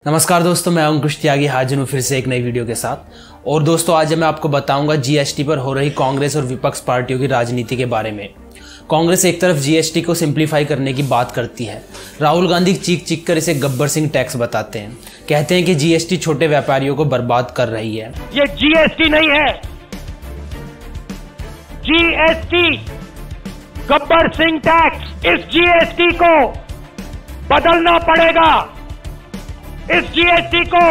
नमस्कार दोस्तों, मैं अंकुश त्यागी हाजिर हूँ फिर से एक नई वीडियो के साथ। और दोस्तों आज मैं आपको बताऊंगा जीएसटी पर हो रही कांग्रेस और विपक्ष पार्टियों की राजनीति के बारे में। कांग्रेस एक तरफ जीएसटी को सिंप्लीफाई करने की बात करती है, राहुल गांधी चीख चीख कर इसे गब्बर सिंह टैक्स बताते हैं, कहते हैं कि जीएसटी छोटे व्यापारियों को बर्बाद कर रही है। ये जीएसटी नहीं है, जीएसटी गब्बर सिंह टैक्स। इस जीएसटी को बदलना पड़ेगा, इस जीएसटी को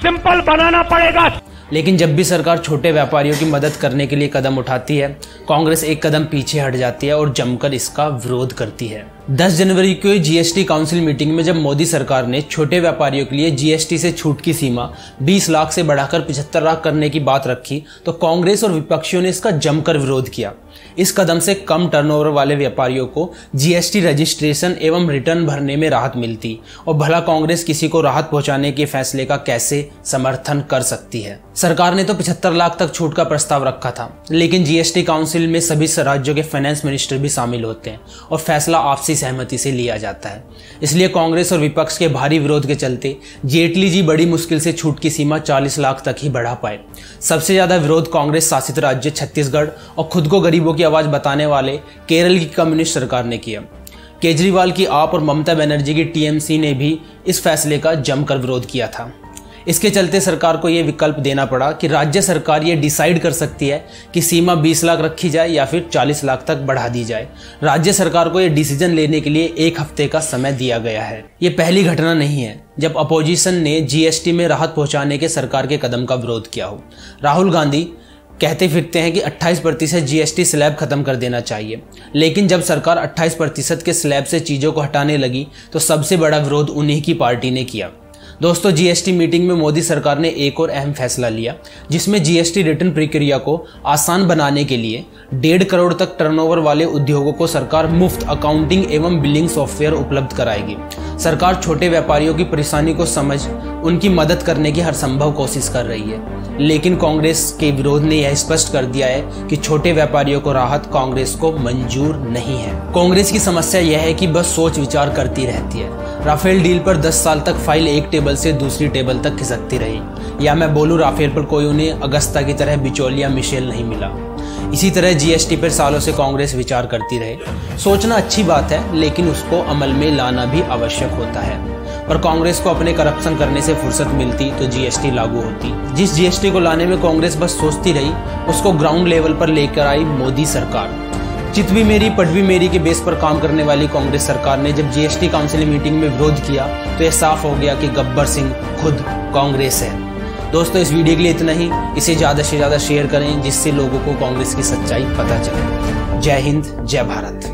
सिंपल बनाना पड़ेगा। लेकिन जब भी सरकार छोटे व्यापारियों की मदद करने के लिए कदम उठाती है, कांग्रेस एक कदम पीछे हट जाती है और जमकर इसका विरोध करती है। 10 जनवरी को जीएसटी काउंसिल मीटिंग में जब मोदी सरकार ने छोटे व्यापारियों के लिए जीएसटी से छूट की सीमा 20 लाख से बढ़ाकर 75 लाख करने की बात रखी तो कांग्रेस और विपक्षियों ने इसका जमकर विरोध किया। इस कदम से कम टर्नओवर वाले व्यापारियों को जीएसटी रजिस्ट्रेशन एवं रिटर्न भरने में राहत मिलती, और भला कांग्रेस किसी को राहत पहुंचाने के फैसले का कैसे समर्थन कर सकती है। सरकार ने तो 75 लाख तक छूट का प्रस्ताव रखा था, लेकिन जीएसटी काउंसिल में सभी राज्यों के फाइनेंस मिनिस्टर भी शामिल होते हैं और फैसला आपसी सहमति से लिया जाता है। इसलिए कांग्रेस और विपक्ष के भारी विरोध के चलते जेटली जी बड़ी मुश्किल से छूट की सीमा 40 लाख तक ही बढ़ा पाए। सबसे ज्यादा विरोध कांग्रेस शासित राज्य छत्तीसगढ़ और खुद को गरीबों की आवाज बताने वाले केरल की कम्युनिस्ट सरकार ने किया। केजरीवाल की आप और ममता बनर्जी की टीएमसी ने भी इस फैसले का जमकर विरोध किया था। इसके चलते सरकार को यह विकल्प देना पड़ा कि राज्य सरकार ये डिसाइड कर सकती है कि सीमा 20 लाख रखी जाए या फिर 40 लाख तक बढ़ा दी जाए। राज्य सरकार को यह डिसीजन लेने के लिए 1 हफ्ते का समय दिया गया है। ये पहली घटना नहीं है जब अपोजिशन ने जीएसटी में राहत पहुंचाने के सरकार के कदम का विरोध किया हो। राहुल गांधी कहते फिरते हैं कि 28% जीएसटी स्लैब खत्म कर देना चाहिए, लेकिन जब सरकार 28% के स्लैब से चीजों को हटाने लगी तो सबसे बड़ा विरोध उन्हीं की पार्टी ने किया। दोस्तों, जीएसटी मीटिंग में मोदी सरकार ने एक और अहम फैसला लिया, जिसमें जीएसटी रिटर्न प्रक्रिया को आसान बनाने के लिए 1.5 करोड़ तक टर्नओवर वाले उद्योगों को सरकार मुफ्त अकाउंटिंग एवं बिलिंग सॉफ्टवेयर उपलब्ध कराएगी। सरकार छोटे व्यापारियों की परेशानी को समझ उनकी मदद करने की हर संभव कोशिश कर रही है, लेकिन कांग्रेस के विरोध ने यह स्पष्ट कर दिया है कि छोटे व्यापारियों को राहत कांग्रेस को मंजूर नहीं है। कांग्रेस की समस्या यह है कि बस सोच विचार करती रहती है। राफेल डील पर 10 साल तक फाइल एक टेबल से दूसरी टेबल तक खिसकती रही, या मैं बोलूं राफेल पर कोई उन्हें अगस्ता की तरह बिचौलिया मिशेल नहीं मिला। इसी तरह जीएसटी पर सालों से कांग्रेस विचार करती रहे। सोचना अच्छी बात है, लेकिन उसको अमल में लाना भी आवश्यक होता है। पर कांग्रेस को अपने करप्शन करने से फुर्सत मिलती तो जीएसटी लागू होती। जिस जीएसटी को लाने में कांग्रेस बस सोचती रही, उसको ग्राउंड लेवल पर लेकर आई मोदी सरकार। चित भी मेरी पट भी मेरी के बेस पर काम करने वाली कांग्रेस सरकार ने जब जीएसटी काउंसिल मीटिंग में विरोध किया तो यह साफ हो गया कि गब्बर सिंह खुद कांग्रेस है। दोस्तों, इस वीडियो के लिए इतना ही। इसे ज्यादा से ज्यादा शेयर करें, जिससे लोगों को कांग्रेस की सच्चाई पता चले। जय हिंद, जय भारत।